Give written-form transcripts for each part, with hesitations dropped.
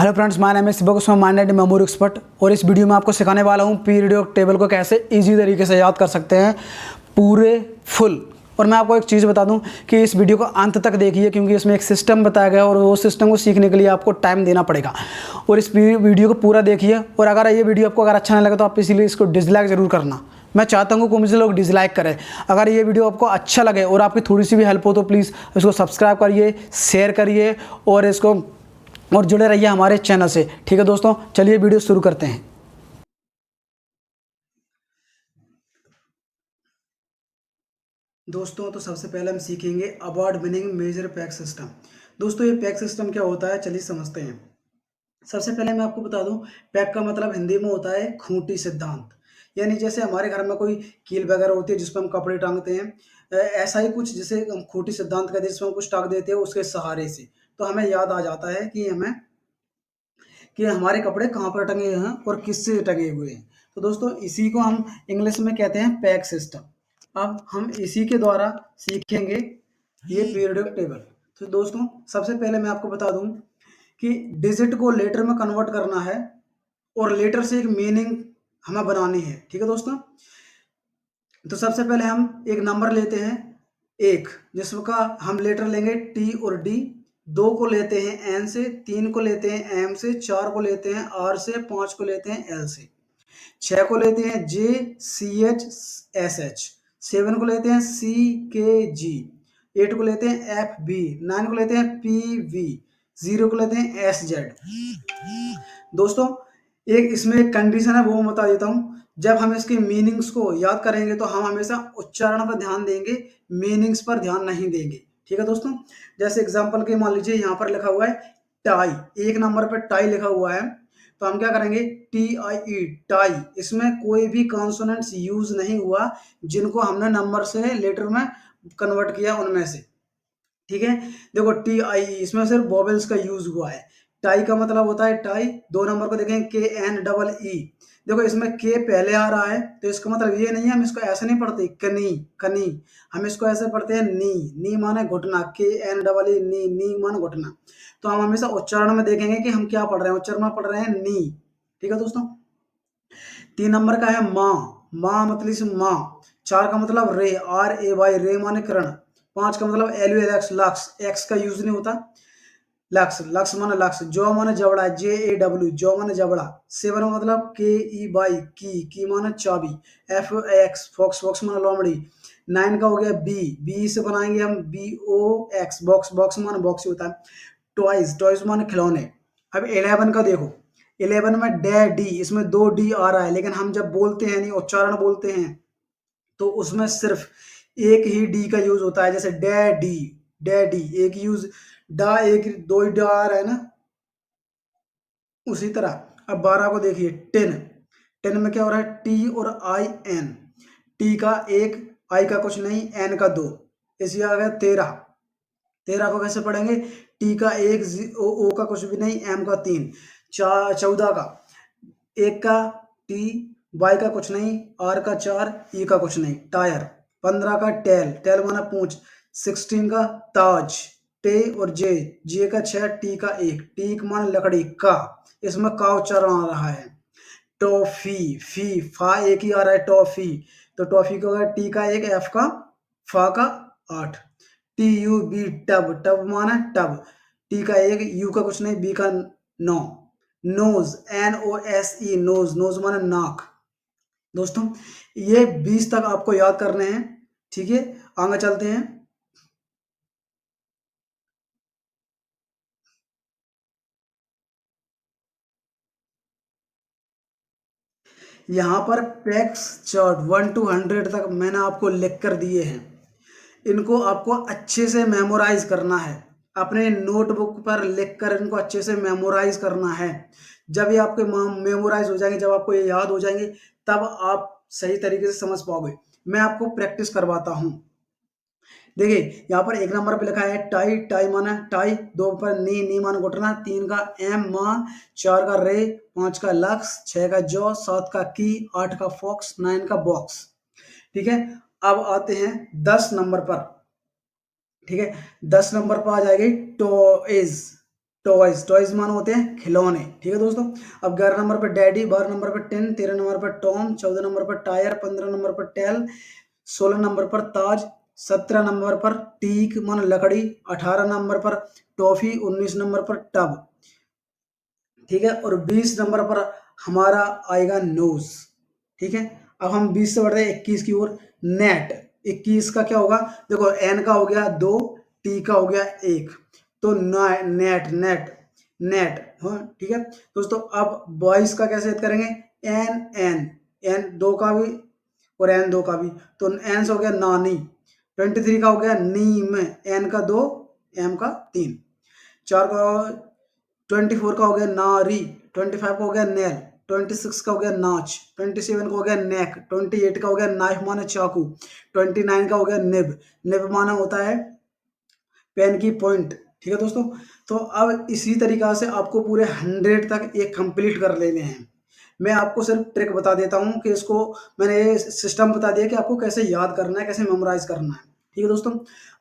Hello friends, my name is Shiva Kumar, mind memory expert. और इस video में आपको सिखाने वाला हूँ पीरियोडिक टेबल को कैसे इजी तरीके से याद कर सकते हैं पूरे फुल। और मैं आपको एक चीज़ बता दूं कि इस वीडियो को अंत तक देखिए, क्योंकि इसमें एक सिस्टम बताया गया है और वो सिस्टम को सीखने के लिए आपको टाइम देना पड़ेगा। और इस वीडियो को पूरा देखिए। और अगर ये वीडियो आपको अगर अच्छा नहीं लगे तो आप इसीलिए इसको डिसलाइक ज़रूर करना। मैं चाहता हूँ कि मुझे लोग डिसलाइक करें। अगर ये वीडियो आपको अच्छा लगे और आपकी थोड़ी सी भी हेल्प हो तो प्लीज़ इसको सब्सक्राइब करिए, शेयर करिए और जुड़े रहिए हमारे चैनल से। ठीक है दोस्तों, चलिए वीडियो शुरू करते हैं। दोस्तों, तो सबसे पहले हम सीखेंगे award winning major pack system. दोस्तों, ये पैक सिस्टम क्या होता है, चलिए समझते हैं। सबसे पहले मैं आपको बता दूं, पैक का मतलब हिंदी में होता है खूंटी सिद्धांत। यानी जैसे हमारे घर में कोई कील वगैरह होती है जिस पर हम कपड़े टांगते हैं, ऐसा ही कुछ जिसे हम खूंटी सिद्धांत कहते हैं, जिसमें हम कुछ टांग देते हैं उसके सहारे से। तो हमें याद आ जाता है कि हमारे कपड़े कहाँ पर टंगे हैं और किससे टंगे हुए हैं। तो दोस्तों, इसी को हम इंग्लिश में कहते हैं पैक सिस्टम। अब हम इसी के द्वारा सीखेंगे ये पीरियोडिक टेबल। तो दोस्तों, सबसे पहले मैं आपको बता दूं कि डिजिट को लेटर में कन्वर्ट करना है और लेटर से एक मीनिंग हमें बनानी है। ठीक है दोस्तों, तो सबसे पहले हम एक नंबर लेते हैं एक, जिसका हम लेटर लेंगे टी और डी। दो को लेते हैं एन से, तीन को लेते हैं एम से, चार को लेते हैं आर से, पांच को लेते हैं एल से, छह को लेते हैं J C H S H, seven को लेते हैं सी के जी, एट को लेते हैं एफ बी, नाइन को लेते हैं पी वी, जीरो को लेते हैं एस जेड। दोस्तों, एक इसमें एक कंडीशन है, वो मैं बता देता हूँ। जब हम इसके मीनिंग्स को याद करेंगे तो हम हमेशा उच्चारण पर ध्यान देंगे, मीनिंग्स पर ध्यान नहीं देंगे। ठीक है दोस्तों, जैसे एग्जांपल के मान लीजिए यहाँ पर लिखा हुआ है टाई, एक नंबर पर टाई लिखा हुआ है, तो हम क्या करेंगे टी आई ई टाई। इसमें कोई भी कॉन्सोनेंट्स यूज नहीं हुआ जिनको हमने नंबर से लेटर में कन्वर्ट किया उनमें से। ठीक है, देखो टी आई, इसमें सिर्फ वोवेल्स का यूज हुआ है। टाई का मतलब होता है टाई। दो नंबर को देखें के एन डबल ई, देखो इसमें के पहले आ रहा है, तो इसका मतलब ये नहीं है हम इसको ऐसे नहीं पढ़ते कनी कनी, हम इसको ऐसे पढ़ते हैं नी। नी माने घुटना, के एन डबल ई नी, नी माने घुटना। तो हम हमेशा उच्चारण में देखेंगे कि हम क्या पढ़ रहे हैं, उच्चारण में पढ़ रहे हैं नी। ठीक है दोस्तों, तीन नंबर का है माँ, माँ मतलब इस माँ। चार का मतलब रे, आर ए वाई, रे माने किरण। पांच का मतलब L L x, lux, x का यूज नहीं होता। लक्स, लक्स माने लक्स। जौ माने जबड़ा, जे ए डब्ल्यू, जौ माने जबड़ा। सेवन का मतलब के ई बाई, की माने चाबी। एफ एक्स, फॉक्स, फॉक्स माने लोमड़ी। नाइन का हो गया बी, बी से बनाएंगे हम B O X, box, box माने बॉक्स ही होता है। टॉयज, टॉयज माने खिलौने। अब 11 का देखो, 11 में डैडी, इसमें दो डी आ रहा है, लेकिन हम जब बोलते हैं नहीं उच्चारण बोलते हैं तो उसमें सिर्फ एक ही डी का यूज होता है। जैसे डैडी, डैडी एक यूज, डा एक दो ही डा आ रहा है ना, उसी तरह। अब 12 को देखिए टेन, टेन में क्या हो रहा है टी और आई एन, टी का एक, आई का कुछ नहीं, एन का दो। इसी आ गया 13, 13 को कैसे पढ़ेंगे टी का एक, ओ का कुछ भी नहीं, एम का तीन। 14 का एक का टी, वाई का कुछ नहीं, आर का चार, ई का कुछ नहीं, टायर। 15 का टेल, टेल माना पूंछ। 16 का ताज, टे और जे, जे का छह, टी का एक, टी का माना लकड़ी का, इसमें का उच्चारण आ रहा है। टॉफी, फी, फा एक ही आ रहा है टॉफी, तो टॉफी का होगा टी का एक, एफ का, फा का आठ। T U B tub, tub माना टब, टी का एक, यू का कुछ नहीं, बी का नौ। Nose, N O S E, nose, nose माने नाक। दोस्तों, ये 20 तक आपको याद करने हैं। ठीक है, आगे चलते हैं। यहाँ पर पैक्स चार्ट 1 to 100 तक मैंने आपको लिख कर दिए हैं। इनको आपको अच्छे से मेमोराइज करना है, अपने नोटबुक पर लिखकर इनको अच्छे से मेमोराइज करना है। जब ये आपके मेमोराइज हो जाएंगे, जब आपको ये याद हो जाएंगे, तब आप सही तरीके से समझ पाओगे। मैं आपको प्रैक्टिस करवाता हूँ। देखिए यहाँ पर एक नंबर पे लिखा है टाई, टाई माना टाई। दो पर नी, नी माना घुटना। तीन का एम माँ, चार का रे, पांच का लक्स, छह का जौ, सात का की, आठ का फॉक्स, नाइन का बॉक्स। ठीक है, अब आते हैं 10 नंबर पर। ठीक है, 10 नंबर पर आ जाएगी टॉयज। टॉयज, टॉयज मानो होते हैं खिलौने, ठीक है दोस्तों। अब 11 नंबर पर डैडी, 12 नंबर पर टिन, 13 नंबर पर टॉम, 14 नंबर पर टायर, 15 नंबर पर टेल, 16 नंबर पर ताज, 17 नंबर पर टीक मानो लकड़ी, 18 नंबर पर टॉफी, 19 नंबर पर टब, ठीक है। और 20 नंबर पर हमारा आएगा नोज, ठीक है। अब हम 20 से बढ़ते हैं 21 की ओर, नेट। 21 का क्या होगा, देखो एन का हो गया 2, टी का हो गया 1, तो नेट नेट नेट, हाँ ठीक है दोस्तों। अब 22 का कैसे याद करेंगे, एन एन, एन दो का भी और एन दो का भी, तो एन से हो गया नानी। 23 का हो गया नीम, एन का 2, एम का 3। 4 का 24 का हो गया नारी, 25 का हो गया नेल, 26 का हो गया नाच, 27 का हो गया नेक, 28 का हो गया नाइफ माना चाकू, 29 का हो गया निब, निब माना होता है पेन की पॉइंट, ठीक है दोस्तों। तो अब इसी तरीका से आपको पूरे 100 तक एक कंप्लीट कर लेने हैं। मैं आपको सिर्फ ट्रिक बता देता हूँ कि इसको, मैंने ये सिस्टम बता दिया कि आपको कैसे याद करना है, कैसे मेमोराइज करना है, ठीक है दोस्तों।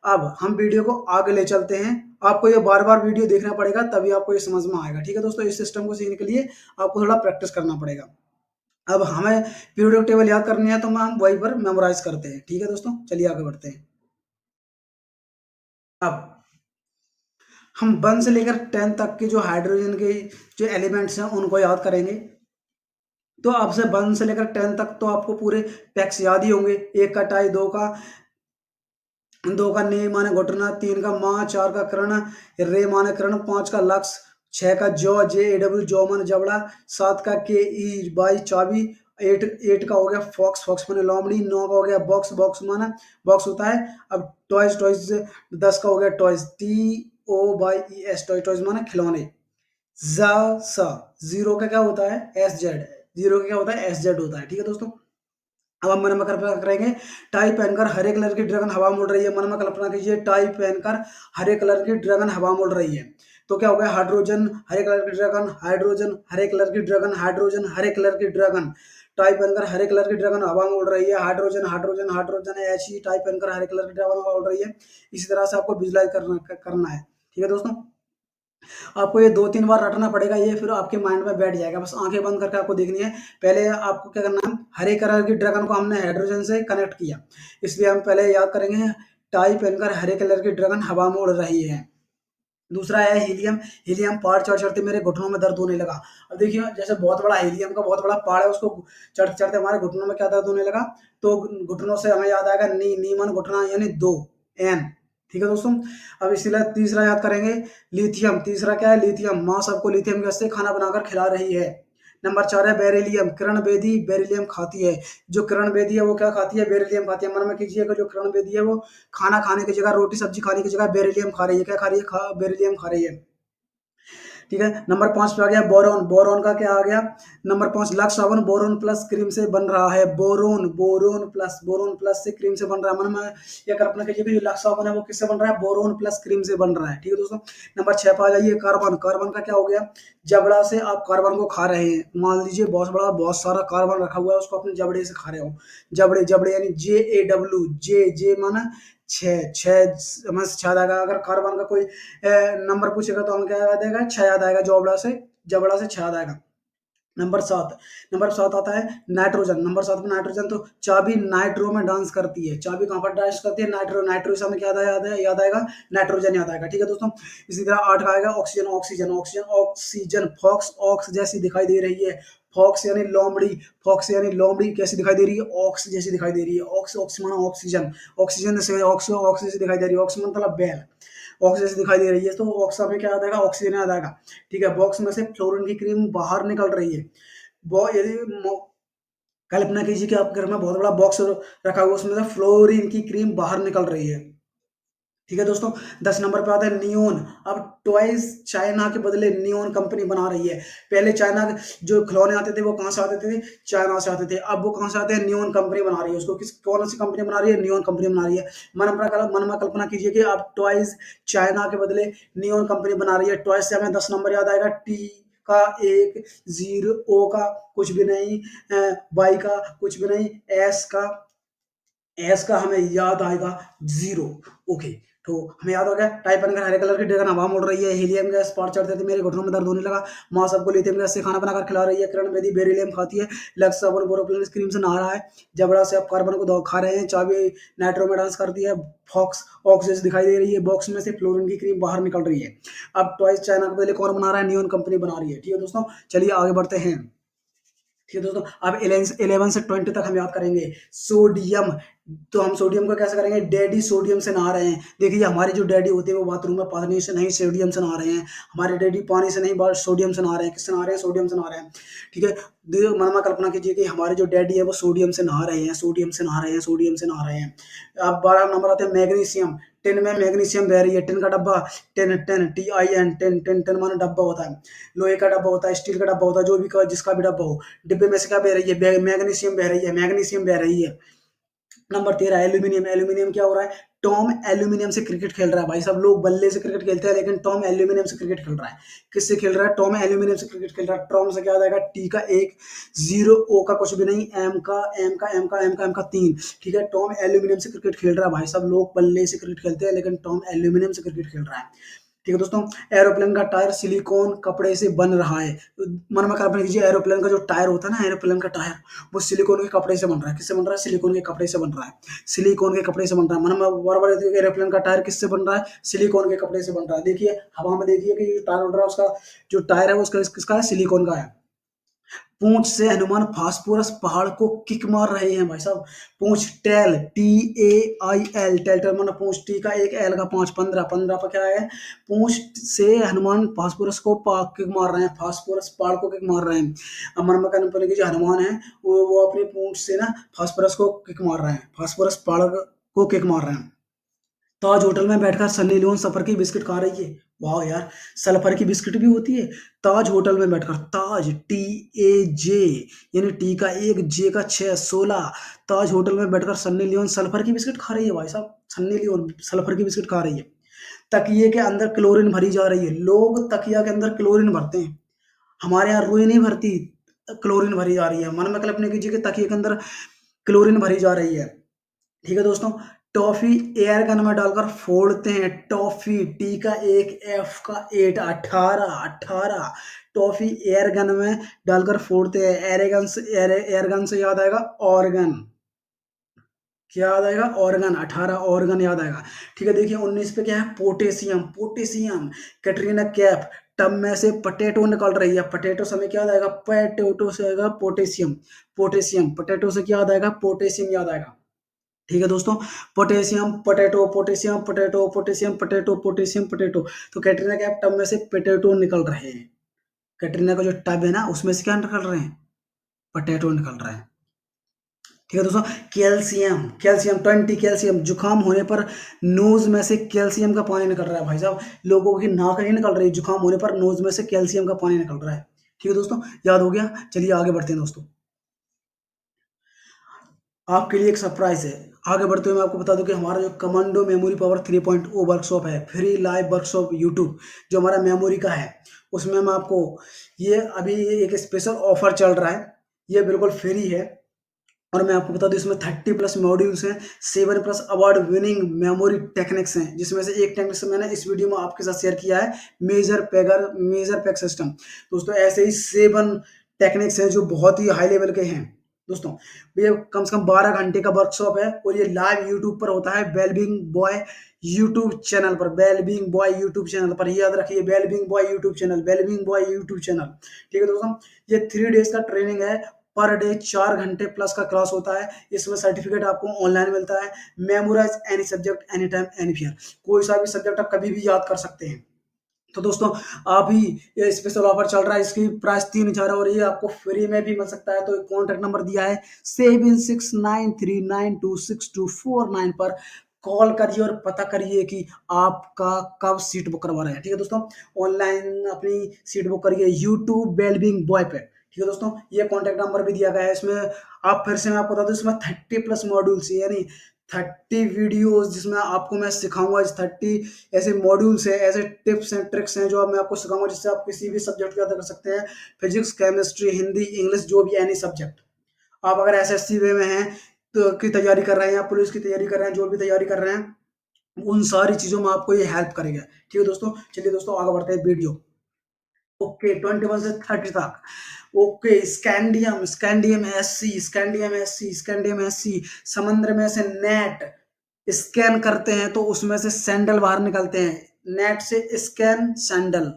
अब हम वीडियो को आगे ले चलते हैं। आपको ये बार बार वीडियो देखना पड़ेगा, तभी आपको ये समझ में आएगा, ठीक है दोस्तों। इस सिस्टम को सीखने के लिए आपको थोड़ा प्रैक्टिस करना पड़ेगा। अब हमें पीरियोडिक टेबल याद करनी है, तो हम वहीं पर मेमोराइज करते हैं, ठीक है दोस्तों। चलिए आगे बढ़ते हैं। अब हम 1 से लेकर 10 तक के जो हाइड्रोजन के जो एलिमेंट्स हैं उनको याद करेंगे। तो आपसे 1 से लेकर 10 तक तो आपको पूरे टैक्स याद ही होंगे। 1 का टाई, 2 का नी माने घुटना, 3 का माँ, 4 का कर्ण, रे माने कर्ण, 5 का लक्स, 6 का जौ, जे ए डब्ल्यू जौ माने जबड़ा, 7 का के ई बाई चाबी, 8 का हो गया फॉक्स, फॉक्स माने लोमड़ी, 9 का हो गया बॉक्स, बॉक्स माना बॉक्स होता है। अब टॉयज, टॉयज 10 का हो गया toys, T O Y E S, toy, toys माना खिलौने। ज सा, जीरो का क्या होता है, एस जेड, जीरो का क्या होता है, एस जेड होता है, ठीक है दोस्तों। अब हम मन में कल्पना करेंगे, टाई पहनकर हरे कलर की ड्रैगन हवा में उड़ रही है। मन में कल्पना कीजिए, टाई पहनकर हरे कलर की ड्रैगन हवा में उड़ रही है। तो क्या हो गया, हाइड्रोजन हरे कलर की ड्रैगन, हाइड्रोजन हरे कलर की ड्रैगन, हाइड्रोजन हरे कलर की ड्रैगन। टाई पहनकर हरे कलर की ड्रैगन हवा में उड़ रही है, हाइड्रोजन हाइड्रोजन हाइड्रोजन, ऐसी टाई पहनकर हरे कलर की ड्रैगन हवा में उड़ रही है। इसी तरह से आपको विजुलाइज करना है, ठीक है दोस्तों। आपको ये 2-3 बार रटना पड़ेगा, ये फिर आपके माइंड में बैठ जाएगा। बस आंखें बंद करके आपको देखनी है। पहले आपको क्या करना है, हरे कलर की ड्रैगन को हमने हाइड्रोजन से कनेक्ट किया, इसलिए हम पहले याद करेंगे, टाई पहनकर हरे कलर की ड्रैगन हवा में उड़ रही है। दूसरा है हीलियम, हीलियम पहाड़ चढ़-चढ़ते मेरे घुटनों में दर्द होने लगा। अब देखिए, जैसे बहुत बड़ा हीलियम का बहुत बड़ा पहाड़ है, उसको चढ़ते-चढ़ते हमारे घुटनों में क्या दर्द होने लगा, तो घुटनों से हमें याद आएगा नीमन घुटना, यानी 2 एन, ठीक है दोस्तों। अब इसीलिए तीसरा याद करेंगे, लिथियम। तीसरा क्या है, लिथियम, माँ सबको लिथियम गैस से खाना बनाकर खिला रही है। नंबर 4 है बेरिलियम, किरण बेदी बेरिलियम खाती है। जो किरण बेदी है वो क्या खाती है, बेरिलियम खाती है। मन में कीजिएगा, जो किरण बेदी है वो खाना खाने की जगह, रोटी सब्जी खाने की जगह बेरिलियम खा रही है। क्या खा रही है, बेरिलियम खा रही है, ठीक है। नंबर 5 पे आ गया बोरॉन, बोरॉन का क्या आ गया, नंबर 5 लक्स साबुन बोरॉन प्लस क्रीम से बन रहा है। बोरोन, बोरोन प्लस से क्रीम से बन रहा है। मन में ये कल्पना कीजिए कि जो लक्स साबुन है वो किससे बन रहा है, बोरोन प्लस क्रीम से बन रहा है, ठीक है दोस्तों। नंबर 6 पे आ जाइए, कार्बन। कार्बन का क्या हो गया, जबड़ा से आप कार्बन को खा रहे हैं। मान लीजिए बहुत सारा कार्बन रखा हुआ है, उसको अपने जबड़े से खा रहे हो। जबड़े, जबड़े यानी जे ए डब्ल्यू, जे जे माना 6, 6 हमें याद आएगा। अगर कार्बन का कोई नंबर पूछेगा तो हमें क्या याद आएगा, 6 याद आएगा, जबड़ा से 6 याद आएगा। नंबर 7 आता है नाइट्रोजन। नंबर 7 में नाइट्रोजन, तो चाबी नाइट्रो में डांस करती है। चाबी कहाँ पर डांस करती है, नाइट्रो, नाइट्रो से हमें क्या याद आएगा, नाइट्रोजन याद आएगा, ठीक है दोस्तों। इसी तरह 8 का आएगा oxygen, oxygen oxygen oxygen, fox ox जैसी दिखाई दे रही है। फॉक्स यानी लोमड़ी, फॉक्स यानी लोमड़ी कैसी दिखाई दे रही है, ऑक्स जैसी दिखाई दे रही है। ऑक्स, ऑक्स माना ऑक्सीजन, ऑक्सीजन से ऑक्स, ऑक्स जैसी दिखाई दे रही है। ऑक्स मतलब बैल, ऑक्स जैसी दिखाई दे रही है, तो ऑक्स हमें क्या याद आएगा, ऑक्सीजन याद आएगा, ठीक है। बॉक्स में से फ्लोरीन की क्रीम बाहर निकल रही है। यदि कल्पना कीजिए कि आपके घर में बहुत बड़ा बॉक्स रखा हुआ है, उसमें से फ्लोरीन की क्रीम बाहर निकल रही है, ठीक है दोस्तों। 10 नंबर पे आता है नियोन। अब टॉयज चाइना के बदले नियोन कंपनी बना रही है। पहले चाइना के जो खिलौने आते थे वो कहाँ से आते थे, चाइना से आते थे। अब वो कहाँ से आते हैं, नियोन कंपनी बना रही है उसको। कौन सी कंपनी बना रही है, नियोन कंपनी बना रही है। मन में कल्पना कीजिए कि अब टॉयज चाइना के बदले नियोन कंपनी बना रही है। टॉयज से हमें 10 नंबर याद आएगा, टी का 1, जीरो, ओ का कुछ भी नहीं, वाई का कुछ भी नहीं, एस का हमें याद आएगा 0, ओके। तो हमें याद हो गया, टाइप बनकर हरे कलर की ड्रैगन हवा मुड़ रही है, हीलियम गैस पार चढ़ते थे, मेरे घुटनों में दर्द होने लगा, माँ सबको लिथियम गैस से खाना बनाकर खिला रही है, किरण बेदी बेरिलियम खाती है, लक्स साबुन बोरोप्लिन क्रीम से नहा रहा है, जबड़ा से आप कार्बन को खा रहे हैं, चाबी नाइट्रो में डांस करती है, फॉक्स ऑक्सीजन दिखाई दे रही है, बॉक्स में से फ्लोरीन की क्रीम बाहर निकल रही है। अब टॉयज चाइना के बदले कौन बना रहा है? नियॉन कंपनी बना रही है। ठीक है दोस्तों, चलिए आगे बढ़ते हैं। ठीक है दोस्तों, अब 11 से 20 तक हम याद करेंगे। सोडियम, तो हम सोडियम को कैसे करेंगे? डैडी सोडियम से नहा रहे हैं। देखिए हमारे जो डैडी होते हैं वो बाथरूम में पानी से नहीं सोडियम से नहा रहे हैं। हमारे डैडी पानी से नहीं सोडियम से नहा रहे हैं। किससे नहा रहे हैं? सोडियम से नहा रहे हैं। ठीक है, मनमा कल्पना कीजिए कि हमारे जो डैडी है वो सोडियम से नहा रहे हैं, सोडियम से नहा रहे हैं, सोडियम से नहा रहे हैं। अब 12 नंबर आते हैं मैग्नीशियम। टिन में मैग्नीशियम बह रही है, टिन का डब्बा, tin tin TIN, tin tin tin माने डब्बा होता है, लोहे का डब्बा होता है, स्टील का डब्बा होता है, जो भी जिसका भी डब्बा हो, डिब्बे में से क्या बह रही है? मैग्नीशियम बह रही है, मैग्नीशियम बह रही है। Number 13 aluminium. एल्यूमिनियम क्या हो रहा है? टॉम एल्यूमिनियम से क्रिकेट खेल रहा है। भाई साहब, लोग बल्ले से क्रिकेट खेलते हैं लेकिन टॉम एल्यूमिनियम से क्रिकेट खेल रहा है। किससे खेल रहा है? टॉम एल्यूमिनियम से क्रिकेट खेल रहा है। टॉम से क्या आ जाएगा? टी का एक, जीरो, ओ का कुछ भी नहीं, एम का तीन। ठीक है, टॉम एल्यूमिनियम से क्रिकेट खेल रहा है। भाई साहब, लोग बल्ले से क्रिकेट खेलते हैं लेकिन टॉम एल्यूमिनियम से क्रिकेट खेल रहा है। ठीक है दोस्तों, एरोप्लेन का टायर सिलिकॉन कपड़े से बन रहा है। मन में कल्पना कीजिए, एरोप्लेन का जो टायर होता है ना, एरोप्लेन का टायर, वो सिलिकॉन के कपड़े से बन रहा है। किससे बन रहा है? सिलिकॉन के कपड़े से बन रहा है। सिलिकॉन के कपड़े से बन रहा है। मन में बार बार एरोप्लेन का टायर किससे बन रहा है? सिलिकॉन के कपड़े से बन रहा है। देखिए हवा में, देखिए कि टायर उड़ रहा है, उसका जो टायर है उसका किसका है? सिलिकॉन का है। पूंछ से हनुमान फास्फोरस पहाड़ को किक मार रहे हैं। भाई साहब, पूंछ, टेल, TAIL, टेल टेल माना पूंछ, टी का एक, एल का पांच, 15, 15 पर क्या है? पूंछ से हनुमान फास्फोरस को किक मार रहे हैं, फास्फोरस पहाड़ को किक मार रहे हैं। अब मन में कहने पड़े कि जो हनुमान है वो अपनी पूंछ से ना फास्फोरस को किक मार रहे हैं, फास्फोरस पहाड़ को किक मार रहे हैं। ताज होटल में बैठकर सन्नी लियोन सफर की बिस्किट खा रही है। वाह यार, सल्फर की बिस्किट भी होती है। ताज होटल में बैठकर, ताज, TAJ, यानी टी का एक, जे का 6, 16, ताज होटल में बैठकर सन्नी लियोन सल्फर की बिस्किट खा रही है। भाई साहब, सन्नी लियोन सल्फर की बिस्किट खा रही है। तकिए के अंदर क्लोरीन भरी जा रही है। लोग तकिया के अंदर क्लोरीन भरते हैं, हमारे यहाँ रुई नहीं भरती, क्लोरीन भरी जा रही है। मन में कल्पना कीजिए कि तकिए के अंदर क्लोरीन भरी जा रही है। ठीक है दोस्तों, टॉफी एयर गन में डालकर फोड़ते हैं। टॉफी, टी का एक, एफ का 8, 18, 18, टॉफी एयर गन में डालकर फोड़ते हैं। एयर गन से याद आएगा ऑर्गन। क्या याद आएगा? ऑर्गन। 18 ऑर्गन याद आएगा। ठीक है, देखिए 19 पे क्या है? Potassium. Potassium, Katrina Kaif tub में से पटेटो निकल रही है। पटेटो से हमें क्या याद आएगा? पटेटो से आएगा पोटेशियम। पोटेशियम, पटेटो से क्या याद आएगा? पोटेशियम याद आएगा। ठीक है दोस्तों, potassium potato, potassium potato, potassium potato, potassium potato. तो कैटरीना कैफ टब में से पोटैटो निकल रहे हैं। कैटरीना का जो टब है ना, उसमें से क्या निकल रहे हैं? पोटैटो निकल रहे हैं। ठीक है दोस्तों, कैल्शियम। कैल्शियम 20, कैल्शियम, जुकाम होने पर नोज में से कैल्शियम का पानी निकल रहा है। भाई साहब, लोगों की नाक नहीं निकल रही, जुकाम होने पर नोज में से कैल्शियम का पानी निकल रहा है। ठीक है दोस्तों, याद हो गया। चलिए आगे बढ़ते हैं दोस्तों, आपके लिए एक सरप्राइज है। आगे बढ़ते हुए मैं आपको बता दूं कि हमारा जो कमांडो मेमोरी पावर 3.0 वर्कशॉप है, फ्री लाइव वर्कशॉप यूट्यूब, जो हमारा मेमोरी का है, उसमें मैं आपको ये अभी एक स्पेशल ऑफर चल रहा है। ये बिल्कुल फ्री है। और मैं आपको बता दूं, इसमें 30+ मॉड्यूल्स हैं, 7+ अवार्ड विनिंग मेमोरी टेक्निक्स हैं, जिसमें से एक टेक्निक्स मैंने इस वीडियो में आपके साथ शेयर किया है, मेजर पैक सिस्टम। दोस्तों ऐसे ही 7 टेक्निक्स हैं जो बहुत ही हाई लेवल के हैं। दोस्तों ये कम से कम 12 घंटे का वर्कशॉप है और ये लाइव यूट्यूब पर होता है, वेलबींग बॉय यूट्यूब चैनल पर, वेलबींग बॉय यूट्यूब चैनल पर। याद रखिए, wellbeing boy YouTube channel, wellbeing boy YouTube channel. ठीक है दोस्तों, ये 3 डेज का ट्रेनिंग है। पर डे 4 घंटे प्लस का क्लास होता है। इसमें सर्टिफिकेट आपको ऑनलाइन मिलता है। Memorise any subject any time any fear, कोई सा भी सब्जेक्ट आप कभी भी याद कर सकते हैं। तो दोस्तों अभी ये स्पेशल ऑफर चल रहा है, इसकी प्राइस 3,000 और ये आपको फ्री में भी मिल सकता है। तो कॉन्टैक्ट नंबर दिया है 7693926249 पर कॉल करिए और पता करिए कि आपका कब सीट बुक करवा रहे हैं। ठीक है दोस्तों, ऑनलाइन अपनी सीट बुक करिए यूट्यूब वेलबींग बॉय पे। ठीक है दोस्तों, ये कॉन्टैक्ट नंबर भी दिया गया है। इसमें आप फिर से मैं आपको बता दूं, इसमें 30+ मॉड्यूल्स, यानी 30 वीडियोस जिसमें आपको मैं सिखाऊंगा। 30 ऐसे मॉड्यूल्स हैं, ऐसे टिप्स हैं, ट्रिक्स हैं जो अब मैं आपको सिखाऊंगा, जिससे आप किसी भी सब्जेक्ट को याद कर सकते हैं। फिजिक्स, केमिस्ट्री, हिंदी, इंग्लिश, जो भी एनी सब्जेक्ट। आप अगर SSC वे में हैं तो की तैयारी कर रहे हैं या पुलिस की तैयारी कर रहे हैं, जो भी तैयारी कर रहे हैं, उन सारी चीज़ों में आपको ये हेल्प करेगा। ठीक है दोस्तों, चलिए दोस्तों आगे बढ़ते हैं वीडियो। ओके 21 से 30 तक। ओके स्कैंडियम, स्कैंडियम एससी समुद्र में से नेट स्कैन करते हैं तो उसमें से सैंडल बाहर निकलते हैं। नेट से स्कैन सैंडल।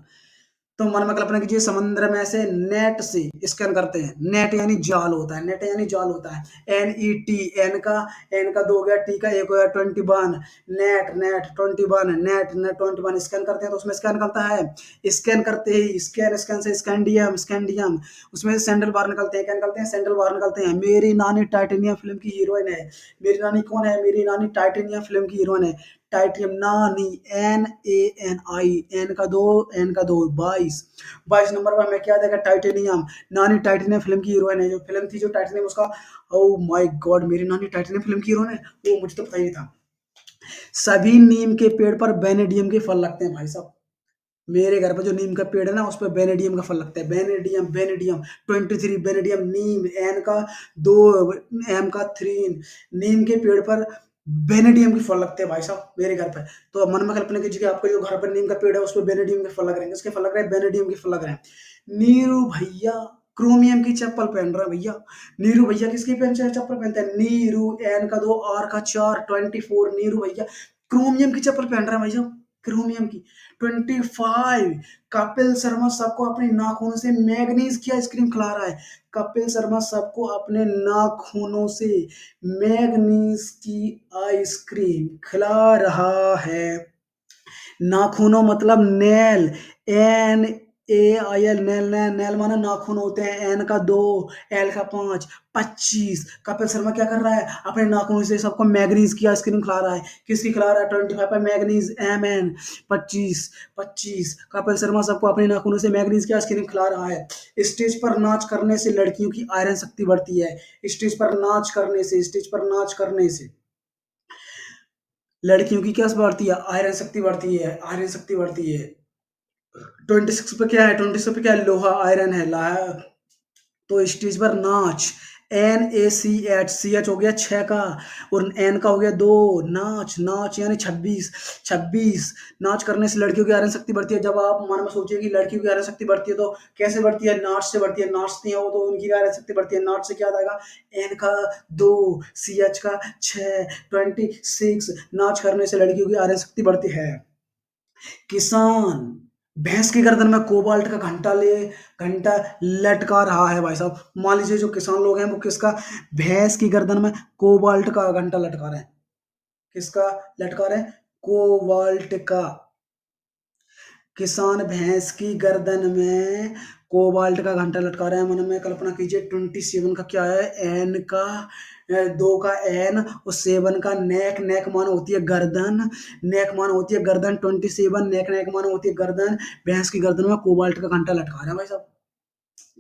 तो मन में कल्पना कीजिए समुद्र में से नेट से स्कैन करते हैं। नेट यानी जाल होता है, नेट यानी जाल होता है। एन ई टी, एन का दो हो गया, टी का एक हो गया, 21। Net net 21, net net 21 scan करते हैं तो उसमें स्कैन करता है। स्कैन करते ही स्कैन स्कैन से स्कैंडियम उसमें से सैंडल बाहर निकलते हैं। क्या निकलते हैं? सैंडल बाहर निकलते हैं। मेरी नानी टाइटेनियम फिल्म की हीरोइन है। मेरी नानी कौन है? मेरी नानी टाइटेनियम फिल्म की हीरोइन है। टाइटेनियम नानी, NANI, एन का दो 22 नंबर पर हमें क्या देखा? टाइटेनियम। नानी टाइटेनियम फिल्म की हीरोइन है। जो फिल्म थी जो टाइटेनियम उसका, ओ माय गॉड मेरी नानी टाइटेनियम फिल्म की हीरोइन है, वो मुझे तो पता ही नहीं था। सभी नीम के पेड़ पर बेनेडियम के फल लगते हैं भाई साहब। मेरे घर पे जो नीम का पेड़ है ना उस पे बेनेडियम का फल लगता है। बेनेडियम बेनेडियम 23 बेनेडियम नीम, एन का दो, एम का 3। नीम के पेड़ पर बेनेडियम के फल लगते हैं भाई साहब मेरे घर पे। तो अब मन में कल्पना कीजिए कि आपके जो घर पर नीम का पेड़ है उस पर बेनेडियम के फल लग रहे हैं। किसके फल लग रहे हैं? बेनेडियम के फल लग रहे हैं। नीरू भैया क्रोमियम की चप्पल पहन रहा है भैया। नीरू भैया किसकी पहन चप्पल पहनते हैं? नीरू, एन का 2 आर का 4 24 नीरू भैया क्रोमियम की चप्पल पहन रहा है भाई साहब। क्रोमियम की 25। कपिल शर्मा सबको अपने नाखूनों से मैग्नीज की आइसक्रीम खिला रहा है। कपिल शर्मा सबको अपने नाखूनों से मैग्नीज की आइसक्रीम खिला रहा है। नाखूनों मतलब nail, NAIL, nail nail nail माना नाखून होते हैं। एन का 2, एल का 5, 25। कपिल शर्मा क्या कर रहा है? अपने नाखूनों से सबको मैग्नीज की आइसक्रीम खिला रहा है। किसकी खिला रहा है? 25 पर मैग्नीज, MN 25। 25 कपिल शर्मा सबको अपने नाखूनों से मैग्नीज की आइसक्रीम खिला रहा है। स्टेज पर नाच करने से लड़कियों की आयरन शक्ति बढ़ती है। स्टेज पर नाच करने से लड़कियों की क्या बढ़ती है? आयरन शक्ति बढ़ती है, आयरन शक्ति बढ़ती है। 26 पे क्या है? 26 पे क्या है? लोहा आयरन है। तो स्टेज पर नाच, NACH, हो गया 6 का और एन का हो गया 2। नाच नाच यानी 26। 26 नाच करने से लड़कियों की आयरन शक्ति बढ़ती है। जब आप मन में सोचिए कि लड़कियों की आयरन शक्ति बढ़ती है तो कैसे बढ़ती है? नाच से बढ़ती है। नाचती है वो तो उनकी आयरन शक्ति बढ़ती है। नाच से क्या आएगा? एन का 2, CH का 6, 26 नाच करने से लड़कियों की आयरन शक्ति बढ़ती है। किसान भैंस की गर्दन में कोबाल्ट का घंटा लटका रहा है भाई साहब। मान लीजिए जो किसान लोग हैं वो किसका? भैंस की गर्दन में कोबाल्ट का घंटा लटका रहे हैं। किसका लटका रहे हैं? कोबाल्ट का। किसान भैंस की गर्दन में कोबाल्ट का घंटा लटका रहे हैं। मन में कल्पना कीजिए 27 का क्या है? एन का 2 का एन और 7 का नेक। नेक मान होती है गर्दन। नेक मान होती है गर्दन। 27 नेक नेक मान होती है गर्दन। भैंस की गर्दन में कोबाल्ट का घंटा लटका रहा है भाई साहब।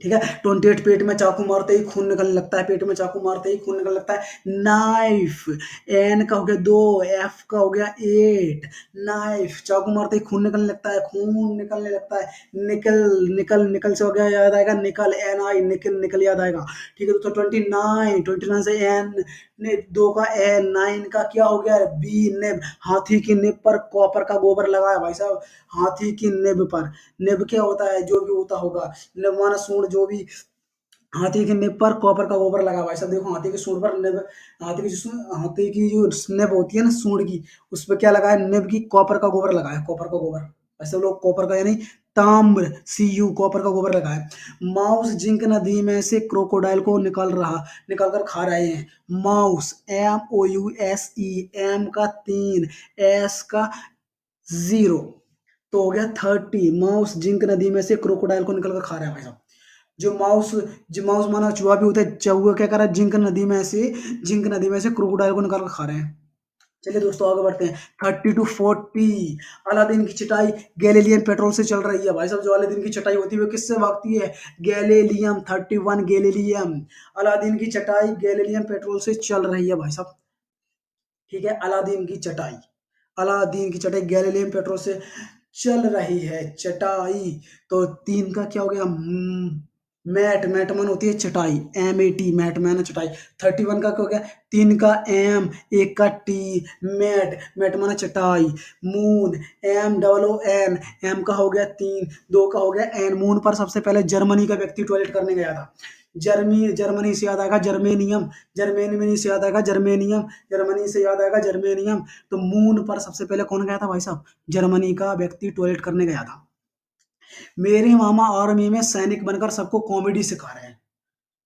ठीक है। 28 पेट में चाकू मारते ही खून निकलने लगता है। पेट में चाकू मारते ही खून निकलने लगता है। नाइफ, एन का हो गया 2, एफ का हो गया 8। नाइफ चाकू मारते ही खून निकलने लगता है। खून निकलने लगता है। निकल निकल निकल से हो गया याद आएगा निकल, NI निकल निकल याद आएगा। ठीक है दोस्तों 29 से एन ने 2 का एन, 9 का क्या हो गया? B nib. हाथी की निब पर कॉपर का गोबर लगाया भाई साहब। हाथी की निब पर। निब क्या होता है? जो भी होता होगा माना सूंड, जो भी। हाथी के निब पर कॉपर का गोबर लगा भाई साहब। देखो हाथी के सूंड पर निब, हाथी की जो निब होती है ना सूंड की, उस पर क्या लगा है? निब की कॉपर का गोबर लगाया। कॉपर का गोबर, ऐसे लोग कॉपर का यानी ताम्र, CU कॉपर का गोबर लगाया। माउस जिंक नदी में से क्रोकोडाइल को निकाल कर खा रहे हैं। माउस, MOUSE, एम का 3, एस का 0। तो हो गया 30। माउस जिंक नदी में से क्रोकोडाइल को निकल कर खा रहा है भाई साहब। जो माउस जो माउस माना चूहा भी होता है। चूहा क्या कर रहा है? जिंक नदी में से क्रोकोडाइल को निकाल कर खा रहे हैं। चलिए दोस्तों आगे बढ़ते हैं। 30 to 40 अलादीन की चटाई गैलीलियम पेट्रोल से चल रही है भाई साहब। जो अलादीन की चटाई होती है वो किससे भागती है? गैलीलियम। 31 गैलीलियम। अलादीन की चटाई गैलीलियम पेट्रोल से चल रही है भाई साहब। ठीक है। अलादीन की चटाई गैलीलियम पेट्रोल से चल रही है। चटाई तो 3 का क्या हो गया? मैट, मैट मन होती है चटाई, MAT, मैट मैन चटाई। 31 का क्या हो गया, 3 का M, 1 का T, मैट, मैट माना चटाई। मून, MOON, M का हो गया 3, 2 का हो गया N। मून पर सबसे पहले जर्मनी का व्यक्ति टॉयलेट करने गया था। जर्मनी से याद आएगा जर्मेनियम, जर्मेनियम से याद आएगा जर्मेनियम, जर्मनी से याद आएगा जर्मेनियम। तो मून पर सबसे पहले कौन गया था भाई साहब, जर्मनी का व्यक्ति टॉयलेट करने गया था। मेरे मामा आर्मी में सैनिक बनकर सबको कॉमेडी सिखा रहे हैं।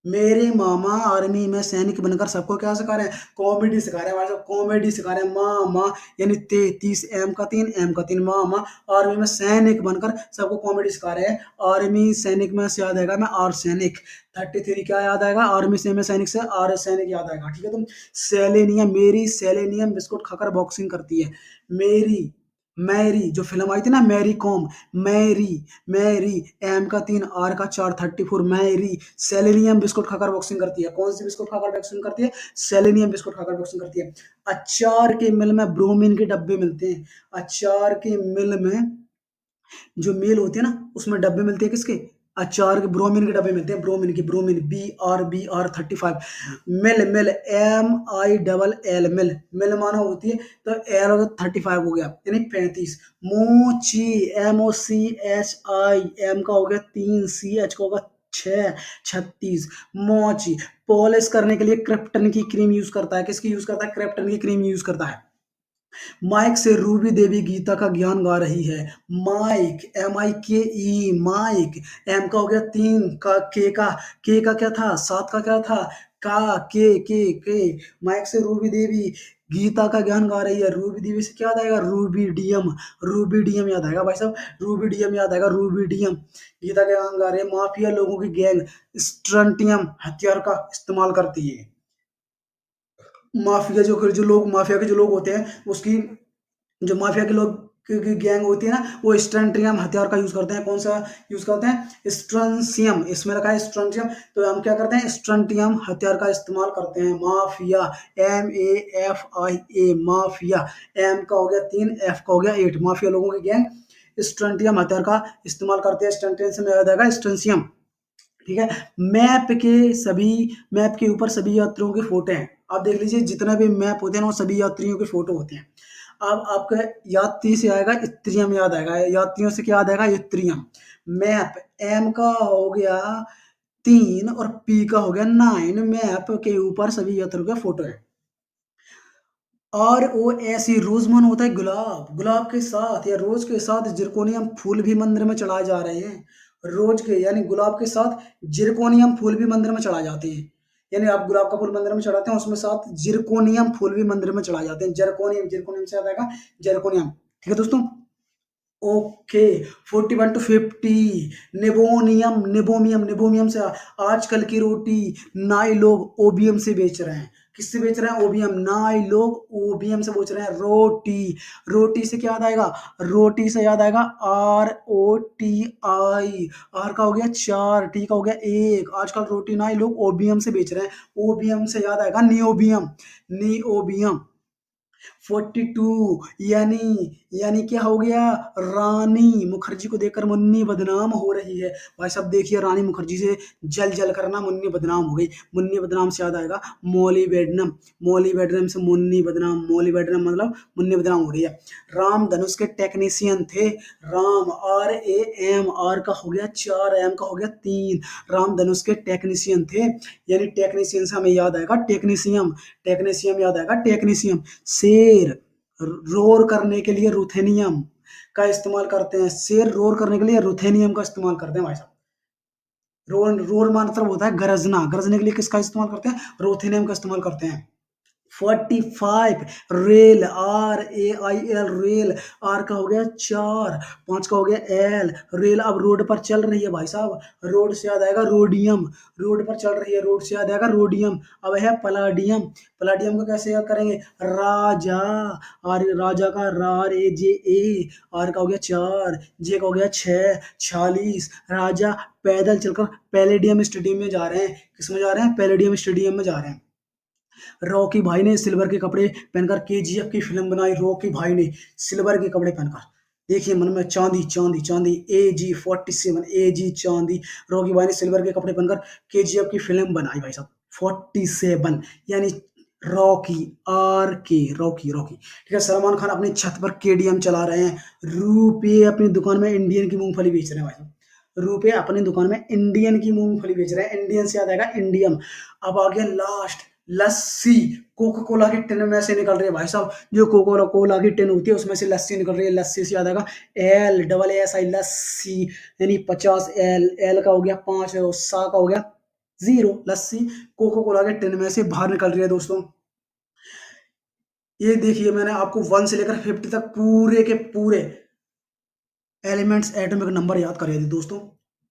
मेरे मामा आर्मी में सैनिक बनकर सबको क्या सिखा रहे हैं, कॉमेडी सिखा रहे हैं भाई साहब, कॉमेडी सिखा रहे हैं। मामा यानी 33, M का 3, M का 3। मामा आर्मी में सैनिक बनकर सबको कॉमेडी सिखा रहे हैं। आर्मी सैनिक में से याद आएगा मैं आर सैनिक। 33 क्या याद आएगा, आर्मी से में सैनिक से आर सैनिक याद आएगा, ठीक है। तुम सेलेनियम, मेरी सेलेनियम बिस्कुट खाकर बॉक्सिंग करती है। मेरी, मैरी जो फिल्म आई थी ना, मैरी कॉम, मैरी, मैरी, M का 3, R का 4, 34। मैरी सेलेनियम बिस्कुट खाकर बॉक्सिंग करती है। कौन सी बिस्कुट खाकर बॉक्सिंग करती है, सेलेनियम बिस्कुट खाकर बॉक्सिंग करती है। अचार के मिल में ब्रोमीन के डब्बे मिलते हैं। अचार के मिल में जो मेल होती है ना, उसमें डब्बे मिलते हैं किसके, अचार के, ब्रोमीन के डब्बे मिलते हैं, ब्रोमीन की, ब्रोमीन, BR 35। मिल, मिल, MILL, मिल, मिल माना होती है, तो एल होगा 35 हो गया, यानी 35। मोची, MOCHI, M का हो गया 3, CH का होगा 6, 36। मोची पॉलिश करने के लिए क्रिप्टन की क्रीम यूज करता है। किसकी यूज करता है, क्रिप्टन की क्रीम यूज करता है। माइक से रूबी देवी गीता का ज्ञान गा रही है। Mic, MIKE, mic. M का हो गया 3, का के का क्या था, 7 का क्या था, का, के। माइक से रूबी देवी गीता का ज्ञान गा रही है। रूबी देवी से क्या याद आएगा, रूबीडियम, रूबीडियम याद आएगा भाई साहब, रूबीडियम याद आएगा, रूबीडियम। गीता का ज्ञान गा रही है। माफिया लोगों की गैंग स्ट्रंटियम हथियार का इस्तेमाल करती है। माफिया जो लोग, माफिया के जो लोग होते हैं, उसकी जो माफिया के लोग की गैंग होती है ना, वो स्ट्रंटियम हथियार का यूज करते हैं। कौन सा यूज करते हैं, स्ट्रंसियम, इसमें रखा है स्ट्रंटियम, तो हम क्या करते हैं, स्ट्रंटियम हथियार का इस्तेमाल करते हैं। Mafia, MAFIA, mafia. M का हो गया 3, F का हो गया 8। माफिया लोगों की गैंग स्ट्रंटियम हथियार का इस्तेमाल करते हैं। स्ट्रंटियम से याद आएगा स्ट्रंसियम, ठीक है। मैप के ऊपर सभी यात्रियों के फोटो हैं। आप देख लीजिए, जितना भी मैप होते हैं ना, वो सभी यात्रियों के फोटो होते हैं। अब आपका यात्री से आएगा इत्रियम याद आएगा, यात्रियों से क्या याद आएगा, इत्रियम। मैप, M का हो गया 3 और P का हो गया 9। मैप के ऊपर सभी यात्रियों के फोटो है। ROSE, रोजमन होता है गुलाब, गुलाब के साथ या रोज के साथ जिरकोनियम फूल भी मंदिर में चढ़ाए जा रहे हैं। रोज के यानी गुलाब के साथ जिरकोनियम फूल भी मंदिर में चढ़ाए जाते हैं। यानी आप गुलाब का फूल मंदिर में चढ़ाते हैं, उसमें साथ जिरकोनियम फूल भी मंदिर में चढ़ाए जाते हैं। जरकोनियम, जिरकोनियम से आता है जरकोनियम, ठीक है दोस्तों। Okay, 41 to 50। निबोनियम, निबोमियम, निबोमियम से आजकल की रोटी नाई लोग ओबियम से बेच रहे हैं। किससे बेच रहे हैं, ओबियम। नाई लोग ओबियम से बेच रहे हैं। रोटी, रोटी से क्या याद आएगा, रोटी से याद आएगा ROTI। आर का हो गया 4, टी का हो गया 1। आजकल रोटी नाई लोग ओबियम से बेच रहे हैं। ओबियम से याद आएगा नियोबियम, नियोबियम। 42, यानी क्या हो गया, रानी मुखर्जी को देखकर मुन्नी बदनाम हो रही है। भाई साहब देखिए, रानी मुखर्जी से जल जल कर ना मुन्नी बदनाम हो गई। मुन्नी बदनाम से याद आएगा मौलीबेडनम, मौलीबेडनम से मुन्नी बदनाम, मौलीबेडनम मतलब मुन्नी बदनाम हो रही है। राम धनुष के टेक्नीशियन थे। राम, RAM, आर का हो गया 4, M का हो गया 3। राम धनुष के टेक्नीशियन थे, यानी टेक्नीशियन से हमें याद आएगा टेक्नीशियम, टेक्नीशियम याद आएगा टेक्नीशियम। शेर रोर करने के लिए रुथेनियम का इस्तेमाल करते हैं। शेर रोर करने के लिए रुथेनियम का इस्तेमाल करते हैं भाई साहब। रोर, रोर मतलब होता है गरजना, गरजने के लिए किसका इस्तेमाल करते हैं, रोथेनियम का इस्तेमाल करते हैं। 45, रेल, RAIL, रेल। आर का हो गया 4, 5 का हो गया L, रेल। अब रोड पर चल रही है भाई साहब, रोड से याद आएगा रोडियम, रोड पर चल रही है, रोड से याद आएगा रोडियम। अब है पलाडियम, पलाडियम को कैसे याद करेंगे, राजा, आर, राजा का RAJA। आर का हो गया 4, जे का हो गया 6, 46। राजा पैदल चलकर पैलेडियम स्टेडियम में जा रहे हैं। किस में जा रहे हैं, पैलेडियम स्टेडियम में जा रहे हैं। रॉकी भाई ने सिल्वर के कपड़े पहनकर KGF की फिल्म बनाई। रॉकी भाई ने सिल्वर के कपड़े पहनकर, देखिए मन में चांदी चांदी चांदी, AG47, AG चांदी। रॉकी भाई ने सिल्वर के कपड़े पहनकर KGF की फिल्म बनाई भाई साहब। 47 यानी रॉकी, रॉकी रॉकी, ठीक है। सलमान खान अपनी छत पर KDM चला रहे हैं। रुपये अपनी दुकान में इंडियन की मूंगफली बेच रहे हैं भाई साहब। रुपये अपनी दुकान में इंडियन की मूंगफली बेच रहे हैं। इंडियन से याद आएगा इंडियम। अब आ गया लास्ट, लस्सी। कोका कोला के टिन में से निकल रही है भाई साहब। जो कोका कोला की टिन होती है उसमें से लस्सी निकल रही है। लस्सी से याद आएगा LSSI लस्सी, यानी 50 एल का हो गया 5 और सा का हो गया 0। लस्सी कोका कोला के टिन में से बाहर निकल रही है दोस्तों। ये देखिए मैंने आपको 1 से लेकर 50 तक पूरे के पूरे एलिमेंट्स एटॉमिक नंबर याद करिए थी दोस्तों।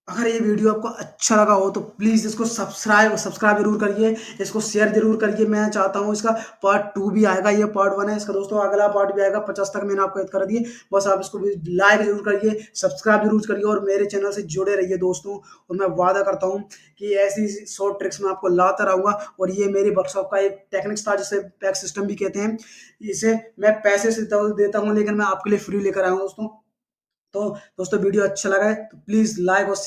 अगर ये वीडियो आपको अच्छा लगा हो तो प्लीज़ इसको सब्सक्राइब सब्सक्राइब जरूर करिए, इसको शेयर जरूर करिए। मैं चाहता हूँ इसका पार्ट 2 भी आएगा, ये पार्ट 1 है इसका दोस्तों, अगला पार्ट भी आएगा। 50 तक मैंने आपको याद कर दिए। बस आप इसको भी लाइक जरूर करिए, सब्सक्राइब जरूर करिए और मेरे चैनल से जुड़े रहिए दोस्तों। और मैं वादा करता हूँ कि ऐसी शॉर्ट ट्रिक्स मैं आपको लाता रहूँगा। और ये मेरी वर्कशॉप का एक टेक्निक्स था जिसे पैक सिस्टम भी कहते हैं। इसे मैं पैसे से देता हूँ लेकिन मैं आपके लिए फ्री लेकर आया हूँ दोस्तों। तो दोस्तों वीडियो अच्छा लगा है तो प्लीज़ लाइक और